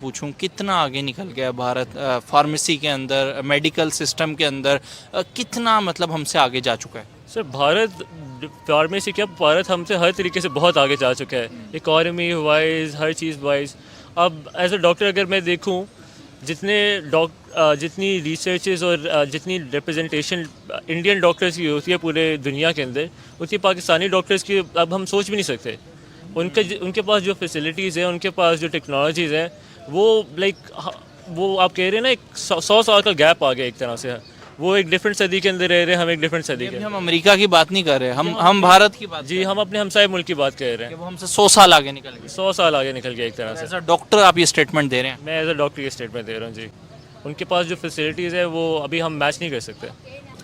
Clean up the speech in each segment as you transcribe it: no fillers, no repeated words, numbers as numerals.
पूछूं कितना आगे निकल गया भारत फार्मेसी के अंदर, मेडिकल सिस्टम के अंदर, कितना मतलब हमसे आगे जा चुका है। सर भारत फार्मेसी क्या, भारत हमसे हर तरीके से बहुत आगे जा चुका है, इकॉनमी वाइज, हर चीज़ वाइज। अब एज अ डॉक्टर अगर मैं देखूं, जितनी रिसर्चेस और जितनी रिप्रेजेंटेशन इंडियन डॉक्टर्स की होती है पूरे दुनिया के अंदर, उतनी पाकिस्तानी डॉक्टर्स की अब हम सोच भी नहीं सकते। उनके पास जो फैसिलिटीज़ हैं, उनके पास जो टेक्नोलॉजीज़ हैं, वो वो आप कह रहे हैं ना, एक 100 साल का गैप आ गया एक तरह से। वो एक डिफरेंट सदी के अंदर रह रहे हैं, हम एक डिफरेंट सदी के। हम अमेरिका की बात नहीं कर रहे, हम भारत की बात। जी, हम अपने हमसाए मुल्क की बात कर रहे हैं। वो हमसे 100 साल आगे निकल गए। 100 साल आगे निकल गया एक तरह से। एज अ डॉक्टर आप ये स्टेटमेंट दे रहे हैं। मैं एज अ डॉक्टर ये स्टेटमेंट दे रहा हूँ जी। उनके पास जो फैसिलिटीज़ है वो अभी हम मैच नहीं कर सकते।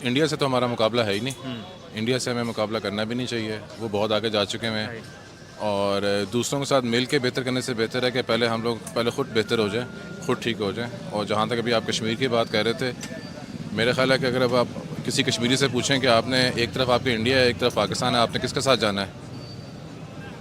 इंडिया से तो हमारा मुकाबला है ही नहीं। इंडिया से हमें मुकाबला करना भी नहीं चाहिए, वो बहुत आगे जा चुके हैं। और दूसरों के साथ मिल के बेहतर करने से बेहतर है कि पहले हम लोग खुद बेहतर हो जाएं, खुद ठीक हो जाएं। और जहाँ तक अभी आप कश्मीर की बात कर रहे थे, मेरा ख्याल है कि अगर अब आप किसी कश्मीरी से पूछें कि आपने एक तरफ आपकी इंडिया है, एक तरफ पाकिस्तान है, आपने किसके साथ जाना है,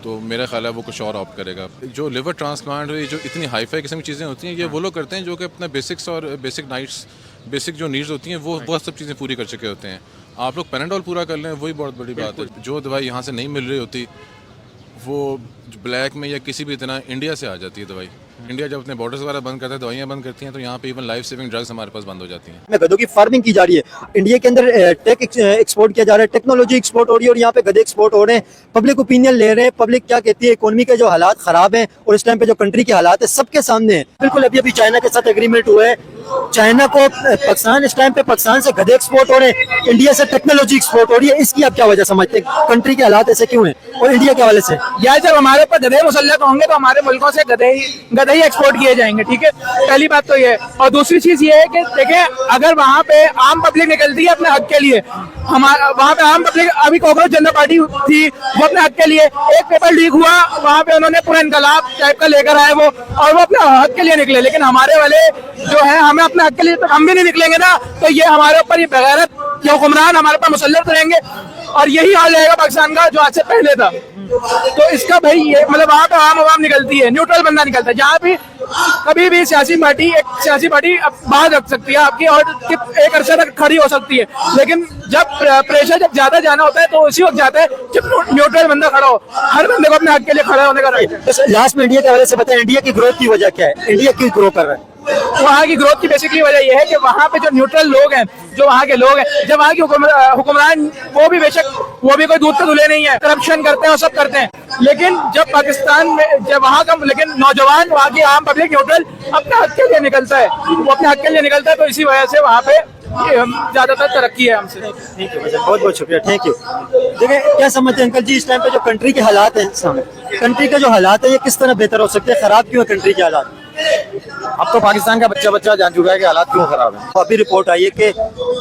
तो मेरा ख्याल है वो कुछ और ऑप्ट करेगा। जो लिवर ट्रांसप्लांट, जो इतनी हाईफाई किस्म की चीज़ें होती हैं, ये वो लोग करते हैं जो कि अपने बेसिक्स और बेसिक जो नीड्स होती हैं वो सब चीज़ें पूरी कर चुके होते हैं। आप लोग पैनाडोल पूरा कर लें, वही बहुत बड़ी बात है। जो दवाई यहाँ से नहीं मिल रही होती, वो ब्लैक में या किसी भी तरह इंडिया से आ जाती है दवाई। इंडिया जब अपने बॉर्डर्स वगैरह बंद करता है, दवाइयाँ बंद करती हैं, तो यहाँ पे इवन लाइफ सेविंग ड्रग्स हमारे पास बंद हो जाती हैं। में गधों की फार्मिंग की जा रही है, इंडिया के अंदर टेक एक्सपोर्ट किया जा रहा है, टेक्नोलॉजी एक्सपोर्ट हो रही है और यहाँ पे गधे एक्सपोर्ट हो रहे हैं। पब्लिक ओपिनियन ले रहे हैं, पब्लिक क्या कहती है, इकोनॉमी के जो हालात खराब हैं और इस टाइम पे जो कंट्री के हालात है सबके सामने है। बिल्कुल अभी अभी चाइना के साथ एग्रीमेंट हुआ है, चाइना को पाकिस्तान, इस टाइम पे पाकिस्तान से गधे एक्सपोर्ट हो रहे हैं, इंडिया से टेक्नोलॉजी एक्सपोर्ट हो रही है। इसकी आप क्या वजह समझते हैं, कंट्री के हालात ऐसे क्यों हैं और इंडिया के हवाले से? यार जब हमारे ऊपर गधे मुसल्लत होंगे तो हमारे मुल्कों से गधे ही एक्सपोर्ट किए जाएंगे, ठीक है। पहली बात तो ये है। और दूसरी चीज ये है कि देखें, अगर वहाँ पे आम पब्लिक निकलती है अपने हक के लिए, हमारा वहाँ पे आम पब्लिक, अभी कांग्रेस जनता पार्टी थी, वो अपने हक के लिए, एक पेपर लीक हुआ, वहाँ पे उन्होंने पूरा इनकलाब टाइप का लेकर आए वो, और वो अपने हक के लिए निकले। लेकिन हमारे वाले जो है, हमें अपने हक के लिए तो हम भी नहीं निकलेंगे ना, तो ये हमारे ऊपर ये बगैरत के हुक्मरान हमारे ऊपर मुसल्लत रहेंगे और यही हाल रहेगा पाकिस्तान का जो आज से पहले था। तो इसका भाई ये मतलब वहाँ पे आम निकलती है, न्यूट्रल बंदा निकलता है। जहाँ भी कभी भी एक सियासी पार्टी बाहर रख सकती है आपकी और एक अरसे तक खड़ी हो सकती है, लेकिन जब प्रेशर जब ज्यादा जाना होता है तो उसी वक्त जाता है जब न्यूट्रल बंदा खड़ा हो। हर बंदे को अपने हक के लिए खड़ा होने का राइट है। लास्ट में इंडिया के हवाले से बताएं, इंडिया की ग्रोथ की वजह क्या है, इंडिया क्यों ग्रो कर रहा है? वहाँ की ग्रोथ की बेसिकली वजह यह है कि वहाँ पे जो न्यूट्रल लोग हैं, जो वहाँ के लोग हैं, जब वहाँ के हुक्मरान वो भी बेशक वो भी कोई दूध के धुले नहीं है, करप्शन करते हैं और सब करते हैं, लेकिन जब पाकिस्तान में जब वहाँ का लेकिन नौजवान, वहाँ की आम पब्लिक न्यूट्रल अपने हक के लिए निकलता है, वो अपने हक के लिए निकलता है, तो इसी वजह से वहाँ पे ज्यादातर तरक्की है हमसे। ठीक है, बहुत बहुत शुक्रिया, थैंक यू। देखिए क्या समझते हैं अंकल जी, इस टाइम पे जो कंट्री के हालात हैं, कंट्री के जो हालात है ये किस तरह बेहतर हो सकते हैं, खराब क्यों है कंट्री के हालात? अब तो पाकिस्तान का बच्चा जान चुका है कि हालात क्यों खराब हैं। अभी रिपोर्ट आई है कि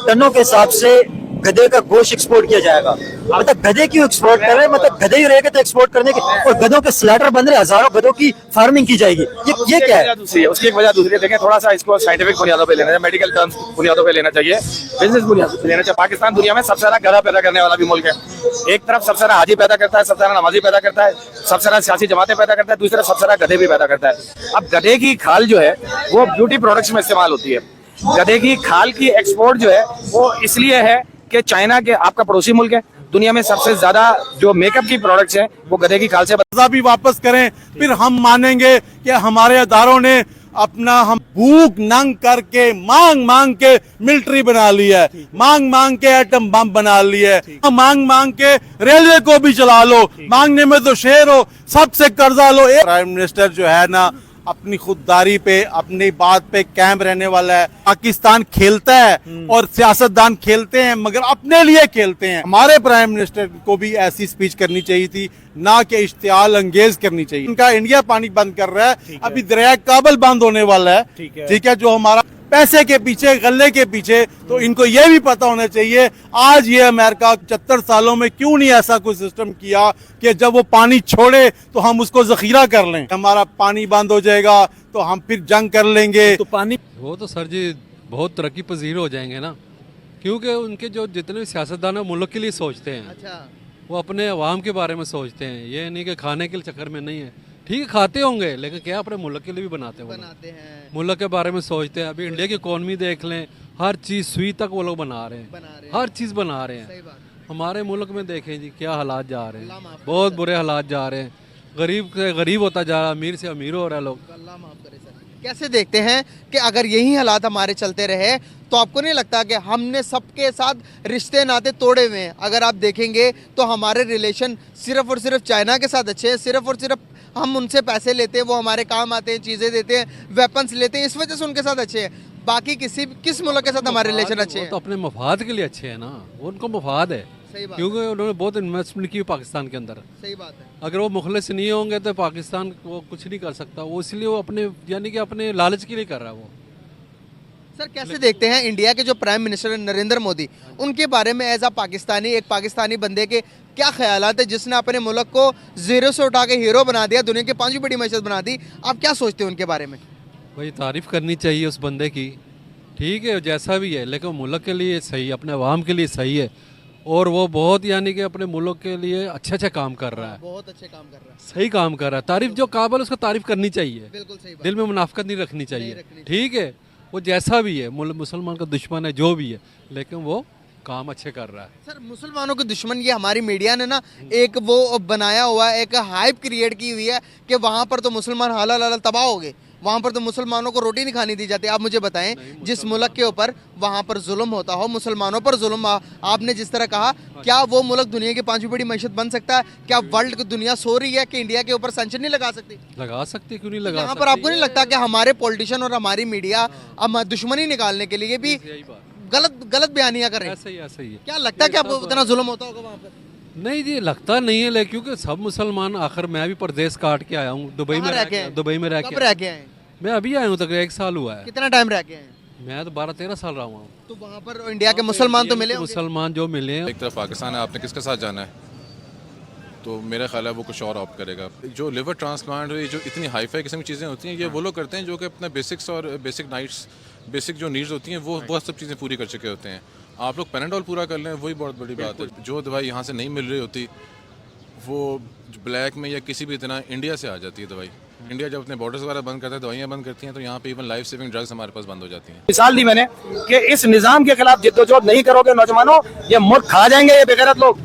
टनों के हिसाब से गधे का गोश्त एक्सपोर्ट किया जाएगा। मतलब गधे क्यों एक्सपोर्ट कर रहे हैं, मतलब गधे ही रहेगा तो एक्सपोर्ट करने के, और गधों के स्लैटर बन रहे, हजारों गधों की फार्मिंग की जाएगी, ये क्या है? उसकी एक वजह दूसरी देखें, थोड़ा सा इसको साइंटिफिक बुनियादों पे लेना चाहिए, मेडिकल टर्म्स बुनियादों पे लेना चाहिए, बिजनेस बुनियादों पे लेना चाहिए। पाकिस्तान दुनिया में सबसे ज्यादा गधा पैदा करने वाला भी मुल्क है। एक तरफ सबसे ज्यादा हाजी पैदा करता है, सबसे ज्यादा नमाजी पैदा करता है, सबसे ज्यादा सियासी जमातें पैदा करता है, दूसरी तरफ सबसे ज्यादा गधे भी पैदा करता है। अब गधे की खाल जो है वो ब्यूटी प्रोडक्ट्स में इस्तेमाल होती है। गधे की खाल की एक्सपोर्ट जो है वो इसलिए है कि चाइना के आपका पड़ोसी मुल्क है, दुनिया में सबसे ज्यादा जो मेकअप की प्रोडक्ट्स हैं वो गधे की खाल से। भी वापस करें, फिर हम मानेंगे कि हमारे अदारों ने अपना हम भूख नंग करके मांग के मिलिट्री बना ली है, मांग के एटम बम बना ली है, मांग के रेलवे को भी चला लो, मांगने में तो शेर हो, सबसे कर्जा लो। प्राइम मिनिस्टर जो है ना अपनी खुददारी पे, अपनी बात पे कायम रहने वाला है। पाकिस्तान खेलता है और सियासतदान खेलते हैं मगर अपने लिए खेलते हैं। हमारे प्राइम मिनिस्टर को भी ऐसी स्पीच करनी चाहिए थी, ना कि इश्तियाल अंगेज करनी चाहिए। उनका इंडिया पानी बंद कर रहा है, अभी दरिया काबल बंद होने वाला है, ठीक है, जो हमारा पैसे के पीछे, गले के पीछे। तो इनको ये भी पता होना चाहिए आज ये अमेरिका 75 सालों में क्यों नहीं ऐसा कोई सिस्टम किया कि जब वो पानी छोड़े तो हम उसको जखीरा कर लें। हमारा पानी बंद हो जाएगा तो हम फिर जंग कर लेंगे। तो पानी वो तो सर जी बहुत तरक्की पजीर हो जाएंगे ना, क्योंकि उनके जो जितने भी सियासतदान है मुल्क के लिए सोचते हैं। अच्छा। वो अपने अवाम के बारे में सोचते हैं, ये नहीं कि खाने के चक्कर में नहीं है, ठीक है खाते होंगे, लेकिन क्या अपने मुल्क के लिए भी बनाते हैं वो लोग। बनाते हैं, मुल्क के बारे में सोचते हैं। अभी इंडिया की इकोनॉमी देख लें, हर चीज़ सुई तक वो लोग बना रहे हैं, हर चीज़ बना रहे हैं। सही बात। हमारे मुल्क में देखें जी क्या हालात जा रहे अल्लाह हैं, माफ़ बहुत बुरे हालात जा रहे हैं। गरीब से गरीब होता जा रहा है, अमीर से अमीर हो रहा है लोग। अल्लाह माफ करे सर। कैसे देखते हैं कि अगर यही हालात हमारे चलते रहे तो आपको नहीं लगता कि हमने सबके साथ रिश्ते नाते तोड़े हुए हैं? अगर आप देखेंगे तो हमारे रिलेशन सिर्फ और सिर्फ चाइना के साथ अच्छे हैं, सिर्फ और सिर्फ हम उनसे पैसे लेते हैं, वो हमारे काम आते हैं, चीज़ें देते हैं, वेपन्स लेते हैं, इस वजह से उनके साथ अच्छे हैं। बाकी किस मुल्क के साथ हमारे रिलेशन अच्छे वो हैं? तो अपने मफाद के लिए अच्छे हैं ना, वो उनको मफाद है, सही बात, क्योंकि उन्होंने बहुत इन्वेस्टमेंट की पाकिस्तान के अंदर। सही बात है। अगर वो मुखलिस नहीं होंगे तो पाकिस्तान वो कुछ नहीं कर सकता। वो इसलिए वो अपने यानी कि अपने लालच के लिए कर रहा है वो। सर कैसे देखते हैं इंडिया के जो प्राइम मिनिस्टर हैं नरेंद्र मोदी, उनके बारे में एज अ पाकिस्तानी, एक पाकिस्तानी बंदे के क्या ख्यालात है जिसने अपने मुल्क को जीरो से उठा के हीरो बना दिया, दुनिया की 5वीं बड़ी मैशत बना दी? आप क्या सोचते हैं उनके बारे में? भाई तारीफ़ करनी चाहिए उस बंदे की, ठीक है जैसा भी है, लेकिन मुल्क के लिए सही, अपने अवाम के लिए सही है। और वो बहुत यानी कि अपने मुल्क के लिए अच्छे काम कर रहा है, बहुत अच्छे काम कर रहा है, सही काम कर रहा है। तारीफ़ जो काबिल उसका तारीफ़ करनी चाहिए, बिल्कुल सही बात। दिल में मुनाफिकत नहीं रखनी चाहिए, रखनी ठीक है। वो जैसा भी है, मुसलमान का दुश्मन है जो भी है, लेकिन वो काम अच्छे कर रहा है। सर मुसलमानों के दुश्मन ये हमारी मीडिया ने ना एक वो बनाया हुआ है, एक हाइप क्रिएट की हुई है कि वहाँ पर तो मुसलमान हलाल हलाल तबाह हो गए, वहाँ पर तो मुसलमानों को रोटी नहीं खानी दी जाती। आप मुझे बताएं जिस मुल्क के ऊपर वहाँ पर जुल्म होता हो, मुसलमानों पर जुल्म, आपने जिस तरह कहा, क्या वो मुल्क दुनिया की 5वीं बड़ी मैशत बन सकता है? क्या वर्ल्ड की दुनिया सो रही है कि इंडिया के ऊपर सैंक्शन नहीं लगा सकती? लगा सकती, क्यों नहीं लगा यहाँ सकती? पर आपको नहीं लगता कि हमारे पॉलिटिशियन और हमारी मीडिया अब दुश्मनी निकालने के लिए भी यही बात, गलत बयानियां करें? ऐसा ही है। क्या लगता है कि अब उतना जुल्म होता होगा वहाँ पर? नहीं जी लगता नहीं है, लेकिन क्योंकि सब मुसलमान, आखिर मैं भी परदेश काट के आया हूँ, दुबई में कहाँ रह के आए? दुबई में रह कब के रह के आए? मैं अभी आया हूँ, तकरीबन 1 साल हुआ है। कितना टाइम रह के आए? मैं तो 12-13 साल रहा हूँ। तो वहाँ पर इंडिया के मुसलमान तो मिले होंगे? मुसलमान जो मिले हैं, एक तरफ पाकिस्तान है, आपने किसके साथ जाना है? तो मेरा ख्याल है वो कुछ और ऑप्ट करेगा। जो लिवर ट्रांसप्लांट, जो इतनी हाईफाई किस्म की चीज़ें होती हैं, ये वो लोग करते हैं जो कि अपना बेसिक्स और बेसिक जो नीड्स होती हैं वो सब चीज़ें पूरी कर चुके होते हैं। आप लोग पैनाडोल पूरा कर लें, वही बहुत बड़ी बात है। जो दवाई यहाँ से नहीं मिल रही होती वो ब्लैक में या किसी भी तरह इंडिया से आ जाती है दवाई। इंडिया जब अपने बॉर्डर्स वगैरह बंद करता है, दवाइयाँ बंद करती हैं, तो यहाँ पे इवन लाइफ सेविंग ड्रग्स हमारे पास बंद हो जाती हैं। मिसाल दी मैंने कि इस निजाम के खिलाफ जिद्दोजहद नहीं करोगे नौजवानों, ये मुल्क खा जाएंगे ये बेगैरत लोग,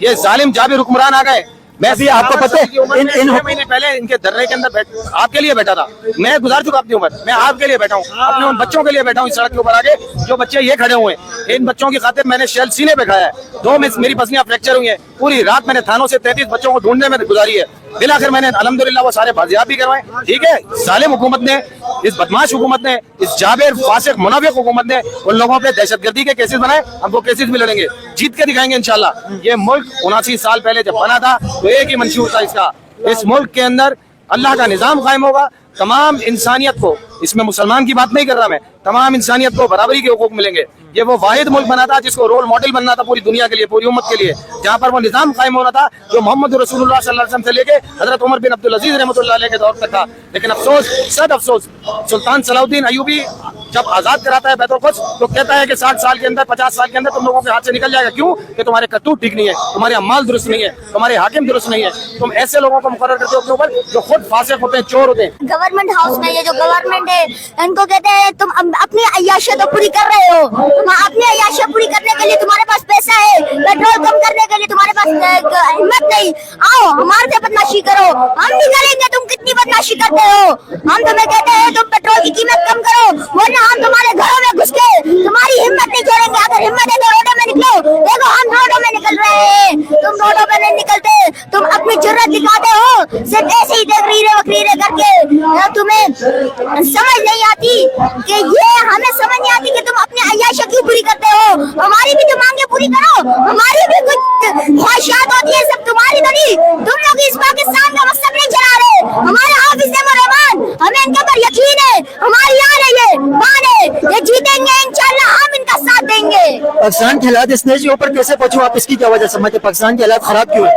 ये जालिम जाबिर हुक्मरान आ गए। मैं भी आपको पता है इन 6 महीने पहले इनके धरने के अंदर आपके लिए बैठा था, मैं गुजार चुका अपनी उम्र, मैं आपके लिए बैठा हूँ, अपने उन बच्चों के लिए बैठा हूँ इस सड़क के ऊपर आगे, जो बच्चे ये खड़े हुए हैं, इन बच्चों की खातिर मैंने शेल सीने पे खाया है। 2 में मेरी पसलियां फ्रैक्चर हुई हैं, पूरी रात मैंने थानों से 33 बच्चों को ढूंढने में गुजारी है, बिलाखिर मैंने अल्हम्दुलिल्लाह वो सारे बाजियाब भी करवाए। ठीक है, जालिम हुकूमत ने, इस बदमाश हुकूमत ने, इस जाबिर फासिक मुनाफिक हुकूमत ने उन लोगों पे दहशतगर्दी के केसेस बनाए, हम वो केसेस भी लड़ेंगे, जीत के दिखाएंगे इंशाल्लाह। ये मुल्क 79 साल पहले जब बना था तो एक ही मंशूर था इसका, इस मुल्क के अंदर अल्लाह का निजाम कायम होगा, तमाम इंसानियत को, इसमें मुसलमान की बात नहीं कर रहा मैं, तमाम इंसानियत को बराबरी के हुकूक मिलेंगे। ये वो वाहिद मुल्क बना था जिसको रोल मॉडल बनना था पूरी दुनिया के लिए, पूरी उम्मत के लिए, जहाँ पर वो निजाम कायम होना था जो मोहम्मद रसूलुल्लाह सल्लल्लाहु अलैहि वसल्लम से लेके हजरत उमर बिन अब्दुल अजीज रहमतुल्लाह अलैह के दौर तक था। लेकिन अफसोस, सद अफसोस, सुल्तान सलाउद्दीन अयूबी जब आजाद कराता है बैतुल कुद्स तो कहता है कि 60 साल के अंदर, 50 साल के अंदर तुम लोगों के हाथ से निकल जाएगा। क्यों? कि तुम्हारे करतूत ठीक नहीं है, तुम्हारे अमाल दुरुस्त नहीं है, तुम्हारे हाकिम दुरुस्त नहीं है, तुम ऐसे लोगों को मुकर्रर करते हो अपने ऊपर जो खुद फासिक होते हैं, चोर होते हैं। गवर्नमेंट हाउस में ये जो गवर्नमेंट है इनको कहते हैं तुम अपनी अय्याशियां तो पूरी कर रहे हो, तुम अपनी अय्याशियां पूरी करने के लिए तुम्हारे पास पैसा है, पेट्रोल कम करने के लिए तुम्हारे पास हिम्मत नहीं, आओ हमारे से बदमाशी करो, हम भी करेंगे, तुम कितनी बदमाशी करते हो। हम तुम्हें कहते हैं तुम पेट्रोल की कीमत कम करो, वरना हम तुम्हारे घरों में घुस के तुम्हारी हिम्मत नहीं छोड़ेंगे। अगर हिम्मत है तो रोडों में निकलो, देखो हम रोडों में निकल रहे हैं, तुम रोडों में नहीं निकलते, तुम अपनी जुर्रत दिखाते हो सिर्फ ऐसे ही तकरीरें वकरीरें करके। तुम्हें समझ नहीं आती कि ये, हमें समझ नहीं आती कि तुम अपनी अय्याशियां क्यों पूरी करते हो। हमारी भी तो मांगे पूरी करो, हमारी भी कुछ ख्वाहिशात होती है, सब तुम्हारी तो नहीं। तुम लोग इस पाकिस्तान का मकसद नहीं चला रहे, हमारे हाफिज रहमान, हमें इनके ऊपर यकीन है, हमारी यार है ये मान है, ये जीतेंगे इंशाल्लाह, हम इनका साथ देंगे। पाकिस्तान के हालात इस नतीजे ऊपर कैसे पहुंचे आप, इसकी क्या वजह समझते? पाकिस्तान के हालात खराब क्यों है?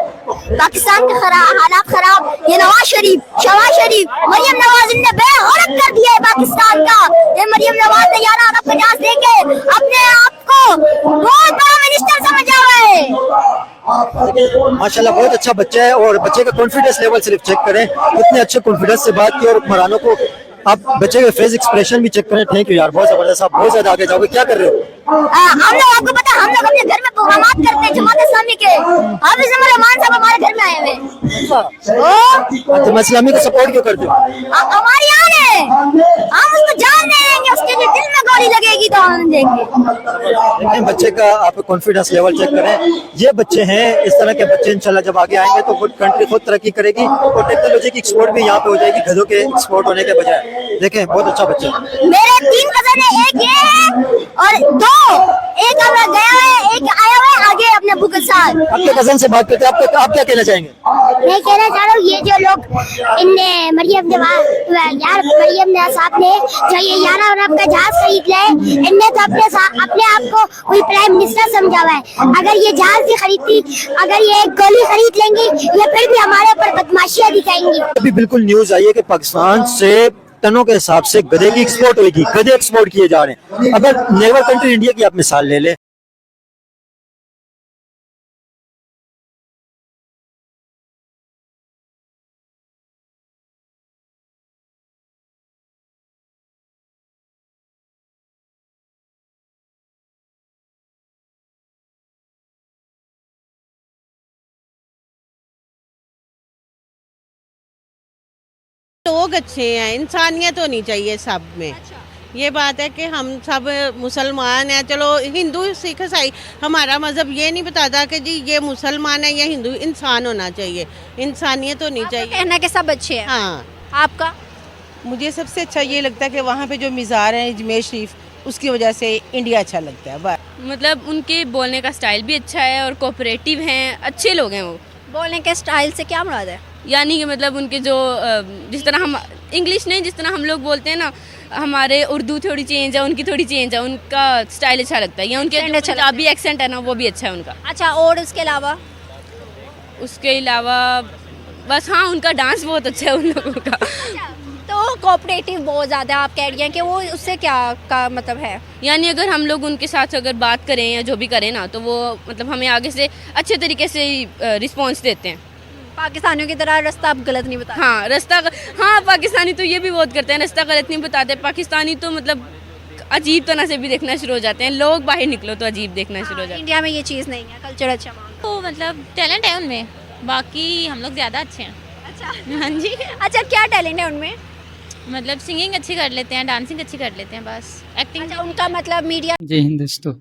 पाकिस्तान के हालात खराब, ये नवाज शरीफ, शहबाज शरीफ, मरियम नवाज ने बेहरकत कर दिया है पाकिस्तान का। ये मरियम नवाज ने 11 अरब 50 देके अपने आप को बहुत बड़ा मिनिस्टर समझा हुआ है। माशाल्लाह बहुत अच्छा बच्चा है और बच्चे का कॉन्फिडेंस लेवल सिर्फ चेक करें, कितने अच्छे कॉन्फिडेंस से बात की और हुक्मरानों को आप बच्चे के फेस एक्सप्रेशन भी चेक करें। थैंक यू यार, बहुत जबरदस्त, आप बहुत ज्यादा आगे जाओगे। क्या कर रहे हो? हम लोग, आपको पता है, हम लोग अपने घर में प्रोग्रामात करते हैं जमात इस्लामी के। हाफिज उमर रहमान साहब हमारे घर में आए हुए हैं। तुम इस्लामी को सपोर्ट क्यों करते हो? हमारी आन है, हम उसको जान देंगे, उसके लिए दिल में गोली लगेगी तो हम देंगे। लेकिन बच्चे का आप कॉन्फिडेंस लेवल चेक करें। ये बच्चे हैं, इस तरह के बच्चे इंशाल्लाह जब आगे आएंगे तो कंट्री खुद तरक्की करेगी और टेक्नोलॉजी की एक्सपोर्ट भी यहाँ पे हो जाएगी, गधों के एक्सपोर्ट होने के बजाय। देखें बहुत अच्छा बच्चा है। मेरे 3 कजन है, एक ये है और 2, एक हमारा गया है, एक आया हुआ है आगे अपने अब्बू के साथ। आपके कजन से बात करते हैं, आप क्या कहना चाहेंगे? मैं कहना चाह रहा हूँ, ये जो लोग इनने मरियम यार मरियम ने साहब ने जो ये 11 अरब का जहाज खरीद ले, इनने तो अपने आप को कोई प्राइम मिनिस्टर समझा हुआ है। अगर ये जहाज भी खरीदती, अगर ये एक गोली खरीद लेंगी, ये फिर भी हमारे ऊपर बदमाशियां दिखाएंगी। अभी बिल्कुल न्यूज आई है कि पाकिस्तान से टनों के हिसाब से गधे की एक्सपोर्ट होगी, गधे एक्सपोर्ट किए जा रहे हैं। अगर नेबर कंट्री इंडिया की आप मिसाल ले लें, लोग अच्छे हैं, इंसानियत होनी चाहिए सब में। ये बात है कि हम सब मुसलमान हैं, चलो हिंदू सिख ईसाई, हमारा मजहब ये नहीं बताता कि जी ये मुसलमान है या हिंदू, इंसान होना चाहिए, इंसानियत होनी चाहिए। कहना कि सब अच्छे हैं। हाँ, आपका? मुझे सबसे अच्छा ये लगता है कि वहाँ पे जो मिज़ार है अजमेर शरीफ, उसकी वजह से इंडिया अच्छा लगता है। बस मतलब उनके बोलने का स्टाइल भी अच्छा है और कोऑपरेटिव हैं, अच्छे लोग हैं वो। बोलने के स्टाइल से क्या मुराद है? यानी कि मतलब उनके जो जिस तरह हम इंग्लिश नहीं, जिस तरह हम लोग बोलते हैं ना, हमारे उर्दू थोड़ी चेंज है, उनकी थोड़ी चेंज है, उनका स्टाइल अच्छा लगता है। या उनके जो पंजाबी एक्सेंट है ना, वो भी अच्छा है उनका। अच्छा, और उसके अलावा? उसके अलावा बस हाँ, उनका डांस बहुत अच्छा है उन लोगों का। तो कोऑपरेटिव बहुत ज़्यादा आप कह रही हैं कि वो उससे क्या का मतलब है? यानी अगर हम लोग उनके साथ अगर बात करें या जो भी करें ना, तो वो मतलब हमें आगे से अच्छे तरीके से रिस्पॉन्स देते हैं। पाकिस्तानियों की तरह रास्ता आप गलत नहीं बताते? हाँ, हाँ, पाकिस्तानी तो ये भी बहुत करते हैं, रास्ता गलत नहीं बताते। पाकिस्तानी तो मतलब अजीब तरह से भी देखना शुरू हो जाते हैं, लोग बाहर निकलो तो अजीब देखना शुरू हो जाते हैं। इंडिया में ये चीज़ नहीं है, कल्चर अच्छा तो मतलब टैलेंट है उनमें, बाकी हम लोग ज़्यादा अच्छे हैं। अच्छा, हाँ जी। अच्छा, क्या टैलेंट है उनमें? मतलब सिंगिंग अच्छी कर लेते हैं, डांसिंग अच्छी कर लेते हैं, बस एक्टिंग। अच्छा, उनका मतलब मीडिया। जय हिंद दोस्तों,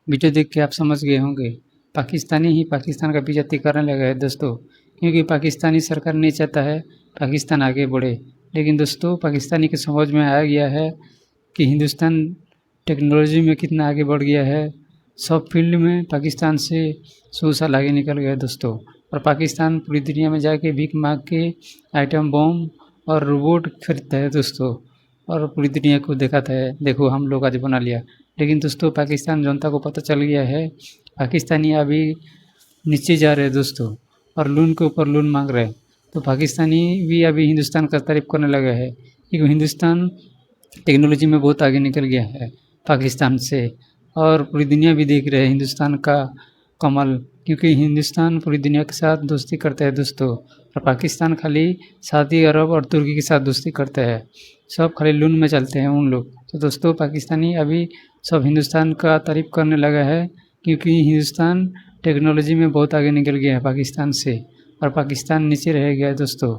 वीडियो देख के आप समझ गए होंगे पाकिस्तानी ही पाकिस्तान का बेइज्जती करने लगा है दोस्तों, क्योंकि पाकिस्तानी सरकार नहीं चाहता है पाकिस्तान आगे बढ़े। लेकिन दोस्तों पाकिस्तानी की समझ में आ गया है कि हिंदुस्तान टेक्नोलॉजी में कितना आगे बढ़ गया है, सब फील्ड में पाकिस्तान से 100 साल आगे निकल गया दोस्तों। और पाकिस्तान पूरी दुनिया में जाके भीख मांग के आइटम बम और रोबोट खरीदता है दोस्तों, और पूरी दुनिया को दिखाता है देखो हम लोग आज बना लिया। लेकिन दोस्तों पाकिस्तान जनता को पता चल गया है पाकिस्तानी अभी नीचे जा रहे हैं दोस्तों, और लोन के ऊपर लोन मांग रहे हैं। तो पाकिस्तानी भी अभी हिंदुस्तान का तारीफ करने लगा है, क्योंकि हिंदुस्तान टेक्नोलॉजी में बहुत आगे निकल गया है पाकिस्तान से, और पूरी दुनिया भी देख रहे हैं हिंदुस्तान का कमाल, क्योंकि हिंदुस्तान पूरी दुनिया के साथ दोस्ती करता है दोस्तों, और पाकिस्तान खाली सऊदी अरब और तुर्की के साथ दोस्ती करता है, सब खाली लोन में चलते हैं उन लोग। तो दोस्तों पाकिस्तानी अभी सब हिंदुस्तान का तारीफ करने लगा है, क्योंकि हिंदुस्तान टेक्नोलॉजी में बहुत आगे निकल गया है पाकिस्तान से, और पाकिस्तान नीचे रह गया है दोस्तों।